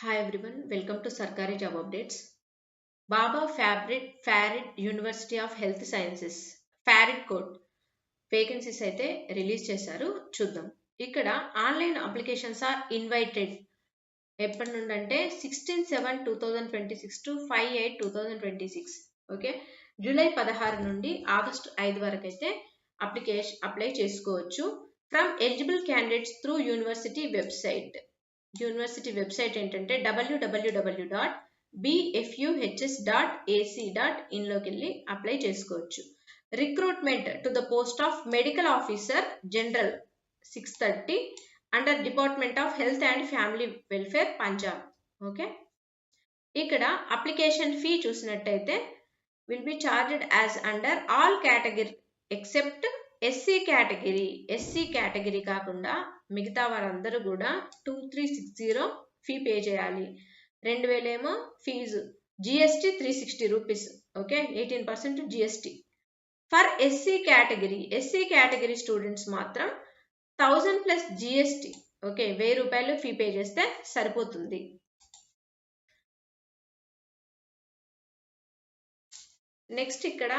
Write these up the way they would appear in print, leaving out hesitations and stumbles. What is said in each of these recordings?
Hi everyone, welcome to Sarkari Job Updates. Baba Farid University of Health Sciences Farid code vacancies అయితే release చేశారు. చూద్దాం. ఇక్కడ online applications are invited ఎప్పటి నుండి అంటే 16/7/2026 టు 5/8/2026. ఓకే, జూలై 16 నుండి ఆగస్టు 5 వరకు అయితే అప్లై చేసుకోవచ్చు from eligible candidates through university website. University website ఏంటంటే www.bfuhs.ac.in లోకి వెళ్ళి అప్లై చేసుకోవచ్చు. Recruitment to the post of medical officer general 630 under department of health and family welfare Punjab. Okay, ఇక్కడ application fee చూసినట్టయితే will be charged as under all category except SC category కాకుండా మిగతా వారందరూ కూడా 2360 ఫీ పే చేయాలి. 2000 ఏమో fees, GST 360 rupees. Okay, 18% GST. For SC category students మాత్రం 1000 plus GST. Okay, 1000 రూపాయలు ఫీ పే చేస్తే సరిపోతుంది. నెక్స్ట్ ఇక్కడ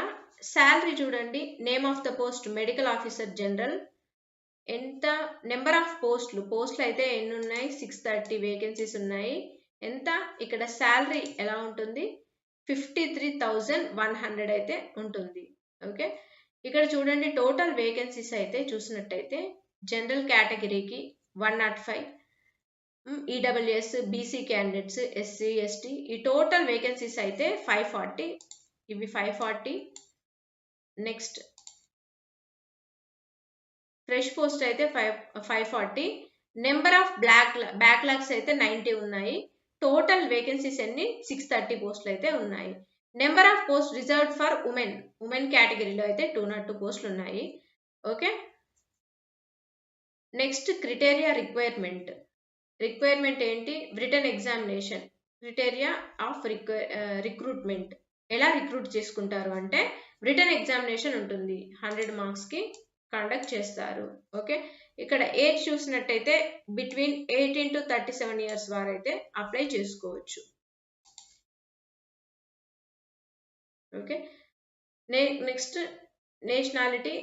శాలరీ చూడండి. Name of the post medical officer general. ఎంత నెంబర్ ఆఫ్ పోస్టులు అయితే ఎన్ని ఉన్నాయి? 630 వేకెన్సీస్ ఉన్నాయి. ఎంత ఇక్కడ శాలరీ ఎలా ఉంటుంది? 53,100 అయితే ఉంటుంది. ఓకే, ఇక్కడ చూడండి టోటల్ వేకెన్సీస్ అయితే చూసినట్టయితే జనరల్ కేటగిరీకి 105, EWS BC candidates SC ST ఈ టోటల్ వేకెన్సీస్ అయితే 540. ఇవి 540. నెక్స్ట్ ఫ్రెష్ పోస్ట్ అయితే 540. నెంబర్ ఆఫ్ బ్యాక్లాగ్స్ అయితే 90 ఉన్నాయి. టోటల్ వేకెన్సీస్ అన్ని 630 పోస్టులు అయితే ఉన్నాయి. Number of post reserved for women కేటగిరీలో అయితే 202 పోస్టులు ఉన్నాయి. ఓకే, నెక్స్ట్ క్రిటేరియా రిక్వైర్మెంట్ ఏంటి? Written examination. Criteria of recruitment ఎలా రిక్రూట్ చేసుకుంటారు అంటే రిటన్ ఎగ్జామినేషన్ ఉంటుంది, 100 మార్క్స్ కి కండక్ట్ చేస్తారు. ఓకే, ఇక్కడ ఏజ్ చూసినట్టయితే బిట్వీన్ 18 to 37 ఇయర్స్ వారు అయితే అప్లై చేసుకోవచ్చు. Okay, next nationality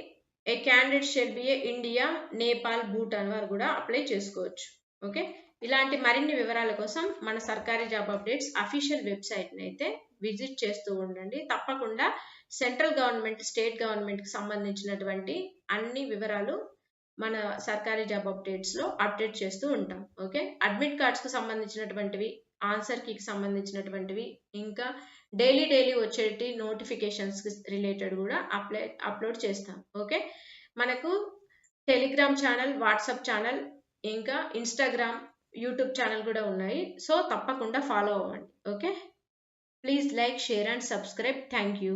A candidate shall be A India, Nepal, Bhutan వారు కూడా అప్లై చేసుకోవచ్చు. ఓకే, ఇలాంటి మరిన్ని వివరాల కోసం మన సర్కారీ జాబ్ అప్డేట్స్ అఫీషియల్ వెబ్సైట్ని అయితే విజిట్ చేస్తూ ఉండండి. తప్పకుండా సెంట్రల్ గవర్నమెంట్, స్టేట్ గవర్నమెంట్కి సంబంధించినటువంటి అన్ని వివరాలు మన సర్కారీ జాబ్ అప్డేట్స్లో అప్డేట్ చేస్తూ ఉంటాం. ఓకే, అడ్మిట్ కార్డ్స్కి సంబంధించినటువంటివి, ఆన్సర్ కీకి సంబంధించినటువంటివి, ఇంకా డైలీ వచ్చేటి నోటిఫికేషన్స్ రిలేటెడ్ కూడా అప్లోడ్ చేస్తాం. ఓకే, మనకు టెలిగ్రామ్ ఛానల్, వాట్సాప్ ఛానల్, ఇంకా ఇన్స్టాగ్రామ్, యూట్యూబ్ ఛానల్ కూడా ఉన్నాయి. సో తప్పకుండా ఫాలో అవ్వండి. Okay, please like, share and subscribe. Thank you.